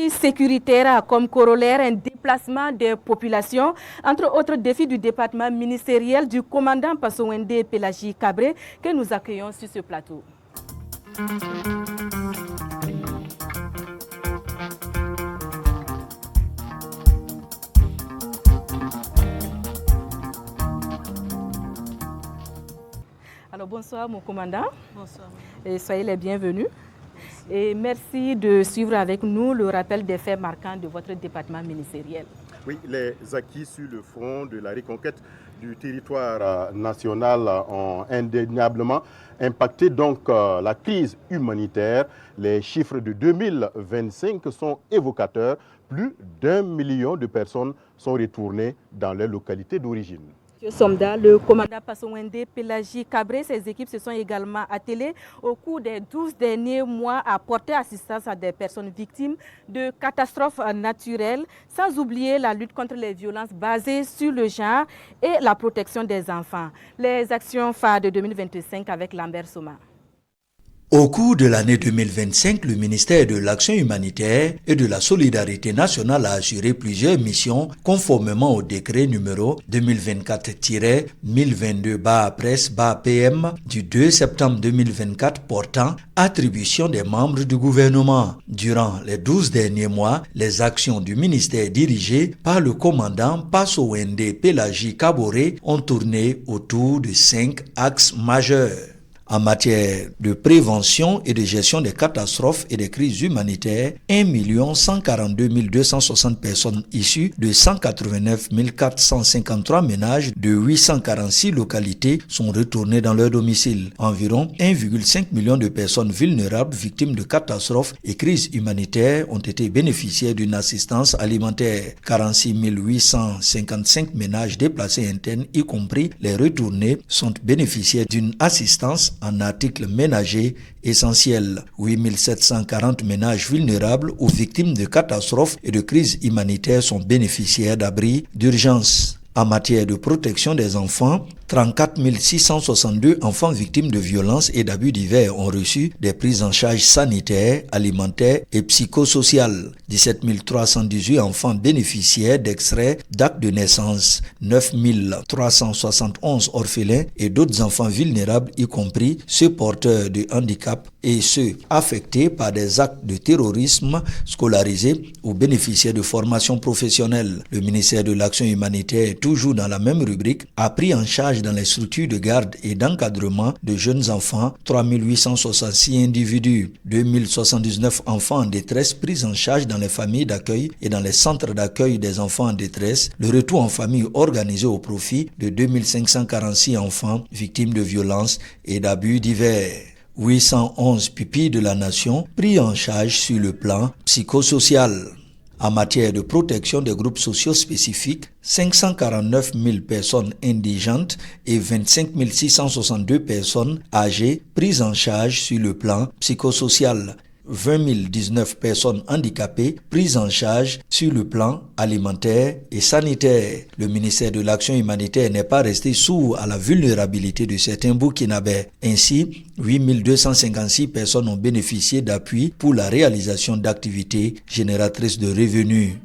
défis sécuritaires comme corollaire un déplacement des populations, entre autres défis du département ministériel du commandant Passowende Pélagie Cabré que nous accueillons sur ce plateau. Alors bonsoir mon commandant. Bonsoir. Et soyez les bienvenus. Et merci de suivre avec nous le rappel des faits marquants de votre département ministériel. Oui, les acquis sur le front de la reconquête du territoire national ont indéniablement impacté donc la crise humanitaire. Les chiffres de 2025 sont évocateurs. Plus d'1 million de personnes sont retournées dans leur localité d'origine. Monsieur Somda, le commandant Passowende Pélagie Cabré, ses équipes se sont également attelées au cours des 12 derniers mois à porter assistance à des personnes victimes de catastrophes naturelles, sans oublier la lutte contre les violences basées sur le genre et la protection des enfants. Les actions phares de 2025 avec Lambert Soma. Au cours de l'année 2025, le ministère de l'Action humanitaire et de la Solidarité nationale a assuré plusieurs missions conformément au décret numéro 2024-1022/presse/PM du 2 septembre 2024 portant attribution des membres du gouvernement. Durant les 12 derniers mois, les actions du ministère dirigées par le commandant Passowende Pélagie Cabré ont tourné autour de 5 axes majeurs. En matière de prévention et de gestion des catastrophes et des crises humanitaires, 1 142 260 personnes issues de 189 453 ménages de 846 localités sont retournées dans leur domicile. Environ 1,5 million de personnes vulnérables victimes de catastrophes et crises humanitaires ont été bénéficiaires d'une assistance alimentaire. 46 855 ménages déplacés internes, y compris les retournés, sont bénéficiaires d'une assistance en articles ménagers essentiels. 8 740 ménages vulnérables ou victimes de catastrophes et de crises humanitaires sont bénéficiaires d'abris d'urgence. En matière de protection des enfants, 34 662 enfants victimes de violences et d'abus divers ont reçu des prises en charge sanitaires, alimentaires et psychosociales. 17 318 enfants bénéficiaires d'extraits d'actes de naissance. 9 371 orphelins et d'autres enfants vulnérables, y compris ceux porteurs de handicap et ceux affectés par des actes de terrorisme, scolarisés ou bénéficiaires de formation professionnelle. Le ministère de l'Action humanitaire, toujours dans la même rubrique, a pris en charge dans les structures de garde et d'encadrement de jeunes enfants 3 866 individus, 2 079 enfants en détresse pris en charge dans les familles d'accueil et dans les centres d'accueil des enfants en détresse, le retour en famille organisé au profit de 2 546 enfants victimes de violences et d'abus divers. 811 pupilles de la nation pris en charge sur le plan psychosocial. En matière de protection des groupes sociaux spécifiques, 549 000 personnes indigentes et 25 662 personnes âgées prises en charge sur le plan psychosocial. 20 019 personnes handicapées prises en charge sur le plan alimentaire et sanitaire. Le ministère de l'Action humanitaire n'est pas resté sourd à la vulnérabilité de certains Burkinabés. Ainsi, 8 256 personnes ont bénéficié d'appui pour la réalisation d'activités génératrices de revenus.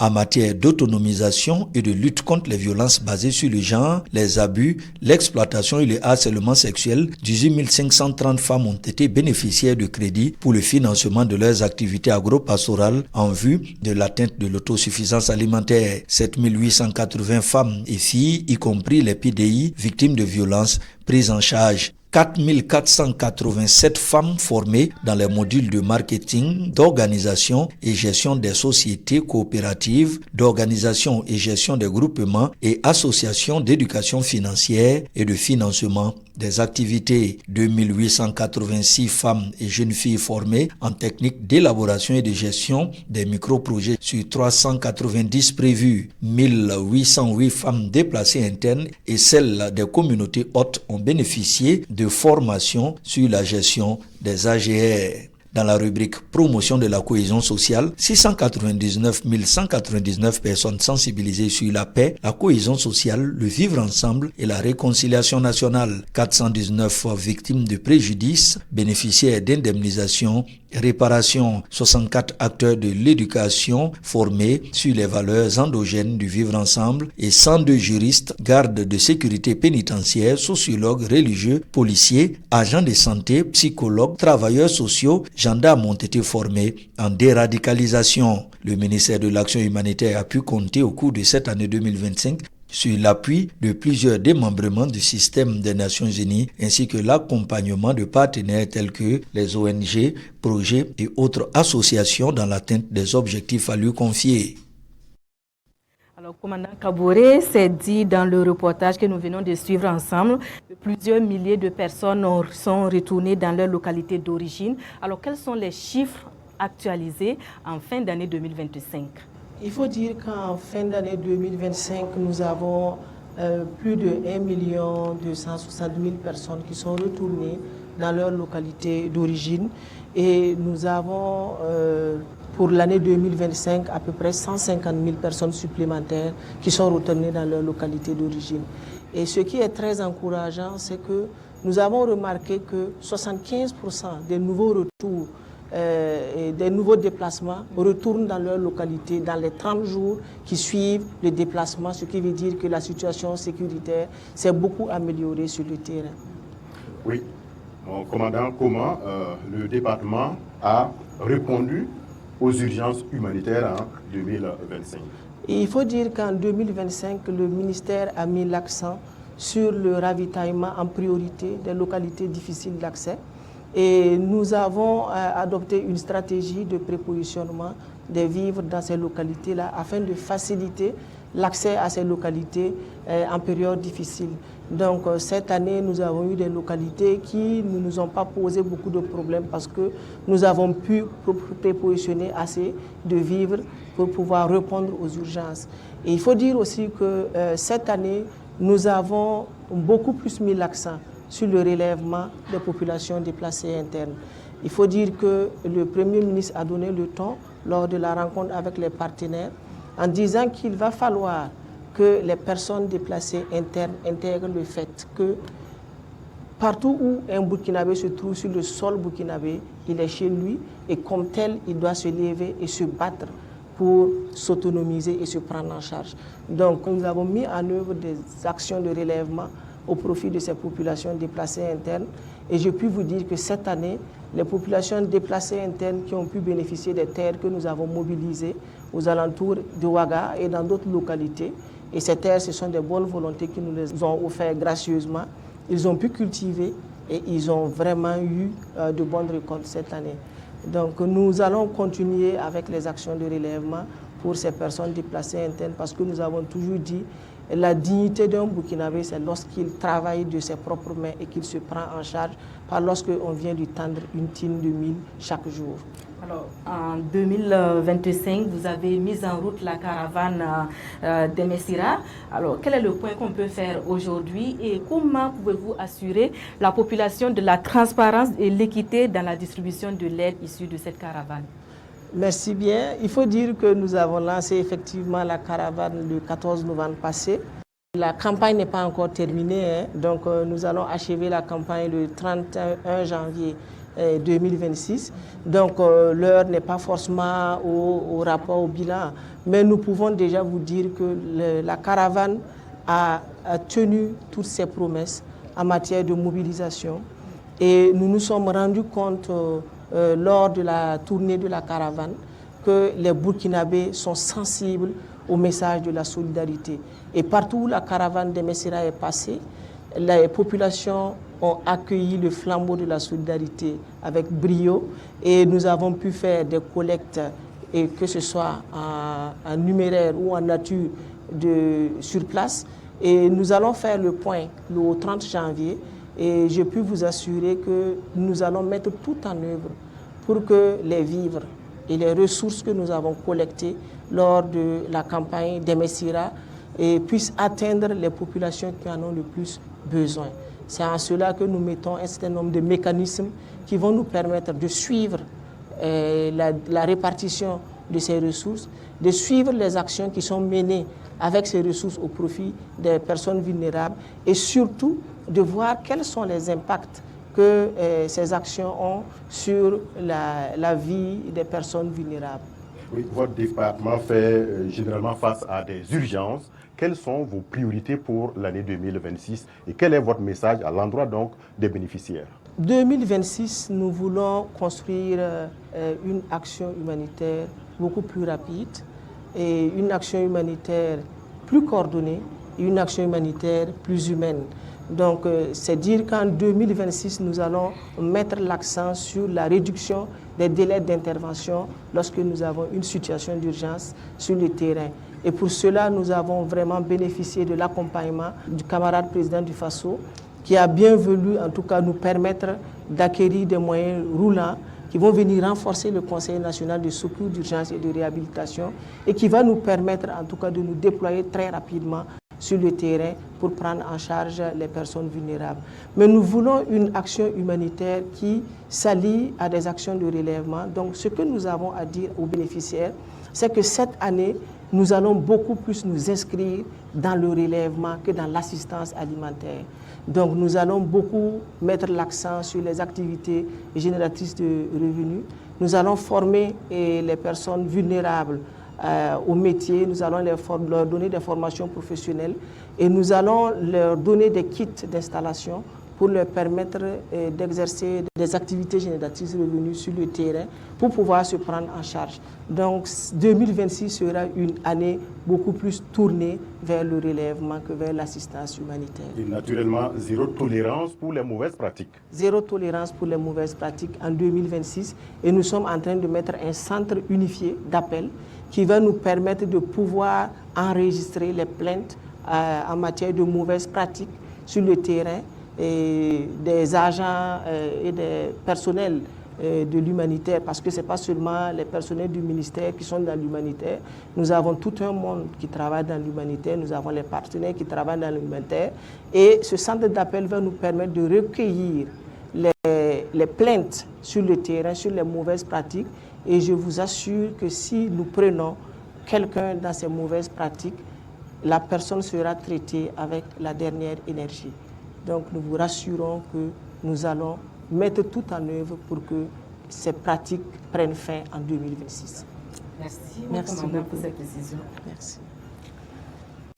En matière d'autonomisation et de lutte contre les violences basées sur le genre, les abus, l'exploitation et le harcèlement sexuel, 18 530 femmes ont été bénéficiaires de crédits pour le financement de leurs activités agro-pastorales en vue de l'atteinte de l'autosuffisance alimentaire. 7 880 femmes et filles, y compris les PDI, victimes de violences, prises en charge. 4 487 femmes formées dans les modules de marketing, d'organisation et gestion des sociétés coopératives, d'organisation et gestion des groupements et associations d'éducation financière et de financement des activités. 2886 femmes et jeunes filles formées en technique d'élaboration et de gestion des micro-projets sur 390 prévus. 1808 femmes déplacées internes et celles des communautés hôtes ont bénéficié de formation sur la gestion des AGR. Dans la rubrique promotion de la cohésion sociale, 699 199 personnes sensibilisées sur la paix, la cohésion sociale, le vivre ensemble et la réconciliation nationale. 419 victimes de préjudice, bénéficiaires d'indemnisation Réparation, 64 acteurs de l'éducation formés sur les valeurs endogènes du vivre ensemble et 102 juristes, gardes de sécurité pénitentiaire, sociologues, religieux, policiers, agents de santé, psychologues, travailleurs sociaux, gendarmes ont été formés en déradicalisation. Le ministère de l'Action humanitaire a pu compter au cours de cette année 2025 sur l'appui de plusieurs démembrements du système des Nations Unies ainsi que l'accompagnement de partenaires tels que les ONG, projets et autres associations dans l'atteinte des objectifs à lui confier. Alors, commandant Kaboré s'est dit dans le reportage que nous venons de suivre ensemble, plusieurs milliers de personnes sont retournées dans leur localité d'origine. Alors, quels sont les chiffres actualisés en fin d'année 2025? Il faut dire qu'en fin d'année 2025, nous avons plus de 1 260 000 personnes qui sont retournées dans leur localité d'origine. Et nous avons, pour l'année 2025, à peu près 150 000 personnes supplémentaires qui sont retournées dans leur localité d'origine. Et ce qui est très encourageant, c'est que nous avons remarqué que 75% des nouveaux retours et des nouveaux déplacements retournent dans leur localité dans les 30 jours qui suivent le déplacement, ce qui veut dire que la situation sécuritaire s'est beaucoup améliorée sur le terrain. Oui, mon commandant, comment le département a répondu aux urgences humanitaires en 2025? Et il faut dire qu'en 2025, le ministère a mis l'accent sur le ravitaillement en priorité des localités difficiles d'accès. Et nous avons adopté une stratégie de prépositionnement des vivres dans ces localités-là afin de faciliter l'accès à ces localités en période difficile. Donc cette année, nous avons eu des localités qui ne nous ont pas posé beaucoup de problèmes parce que nous avons pu prépositionner assez de vivres pour pouvoir répondre aux urgences. Et il faut dire aussi que cette année, nous avons beaucoup plus mis l'accent sur le relèvement des populations déplacées internes. Il faut dire que le Premier ministre a donné le ton lors de la rencontre avec les partenaires en disant qu'il va falloir que les personnes déplacées internes intègrent le fait que partout où un Burkinabé se trouve sur le sol burkinabé, il est chez lui et comme tel, il doit se lever et se battre pour s'autonomiser et se prendre en charge. Donc nous avons mis en œuvre des actions de relèvement au profit de ces populations déplacées internes. Et je puis vous dire que cette année, les populations déplacées internes qui ont pu bénéficier des terres que nous avons mobilisées aux alentours de Ouaga et dans d'autres localités, et ces terres, ce sont des bonnes volontés qui nous les ont offertes gracieusement, ils ont pu cultiver et ils ont vraiment eu de bonnes récoltes cette année. Donc nous allons continuer avec les actions de relèvement pour ces personnes déplacées internes parce que nous avons toujours dit la dignité d'un Burkinabé, c'est lorsqu'il travaille de ses propres mains et qu'il se prend en charge, pas lorsqu'on vient lui tendre une tine de mil chaque jour. Alors, en 2025, vous avez mis en route la caravane des Messira. Alors, quel est le point qu'on peut faire aujourd'hui et comment pouvez-vous assurer la population de la transparence et l'équité dans la distribution de l'aide issue de cette caravane? Merci bien. Il faut dire que nous avons lancé effectivement la caravane le 14 novembre passé. La campagne n'est pas encore terminée, donc nous allons achever la campagne le 31 janvier 2026. Donc l'heure n'est pas forcément au rapport, au bilan, mais nous pouvons déjà vous dire que la caravane a tenu toutes ses promesses en matière de mobilisation et nous nous sommes rendus compte lors de la tournée de la caravane que les Burkinabés sont sensibles au message de la solidarité. Et partout où la caravane des Messira est passée, les populations ont accueilli le flambeau de la solidarité avec brio et nous avons pu faire des collectes, et que ce soit en numéraire ou en nature sur place. Et nous allons faire le point le 30 janvier. Et je peux vous assurer que nous allons mettre tout en œuvre pour que les vivres et les ressources que nous avons collectées lors de la campagne des Messira puissent atteindre les populations qui en ont le plus besoin. C'est en cela que nous mettons un certain nombre de mécanismes qui vont nous permettre de suivre la répartition de ces ressources, de suivre les actions qui sont menées avec ces ressources au profit des personnes vulnérables et surtout de voir quels sont les impacts que ces actions ont sur la vie des personnes vulnérables. Oui, votre département fait généralement face à des urgences. Quelles sont vos priorités pour l'année 2026 et quel est votre message à l'endroit donc des bénéficiaires? 2026, nous voulons construire une action humanitaire beaucoup plus rapide et une action humanitaire plus coordonnée et une action humanitaire plus humaine. Donc, c'est dire qu'en 2026, nous allons mettre l'accent sur la réduction des délais d'intervention lorsque nous avons une situation d'urgence sur le terrain. Et pour cela, nous avons vraiment bénéficié de l'accompagnement du camarade président du FASO, qui a bien voulu, en tout cas, nous permettre d'acquérir des moyens roulants qui vont venir renforcer le Conseil national de secours d'urgence et de réhabilitation et qui va nous permettre, en tout cas, de nous déployer très rapidement sur le terrain pour prendre en charge les personnes vulnérables. Mais nous voulons une action humanitaire qui s'allie à des actions de relèvement. Donc, ce que nous avons à dire aux bénéficiaires, c'est que cette année, nous allons beaucoup plus nous inscrire dans le relèvement que dans l'assistance alimentaire. Donc nous allons beaucoup mettre l'accent sur les activités génératrices de revenus. Nous allons former les personnes vulnérables au métier, nous allons leur donner des formations professionnelles et nous allons leur donner des kits d'installation pour leur permettre d'exercer des activités génératrices de revenus sur le terrain pour pouvoir se prendre en charge. Donc 2026 sera une année beaucoup plus tournée vers le relèvement que vers l'assistance humanitaire. Et naturellement, zéro tolérance pour les mauvaises pratiques. Zéro tolérance pour les mauvaises pratiques en 2026 et nous sommes en train de mettre un centre unifié d'appel qui va nous permettre de pouvoir enregistrer les plaintes en matière de mauvaises pratiques sur le terrain et des agents et des personnels de l'humanitaire, parce que ce n'est pas seulement les personnels du ministère qui sont dans l'humanitaire. Nous avons tout un monde qui travaille dans l'humanitaire, nous avons les partenaires qui travaillent dans l'humanitaire. Et ce centre d'appel va nous permettre de recueillir les plaintes sur le terrain, sur les mauvaises pratiques. Et je vous assure que si nous prenons quelqu'un dans ces mauvaises pratiques, la personne sera traitée avec la dernière énergie. Donc nous vous rassurons que nous allons mettre tout en œuvre pour que ces pratiques prennent fin en 2026. Merci beaucoup pour cette décision. Merci.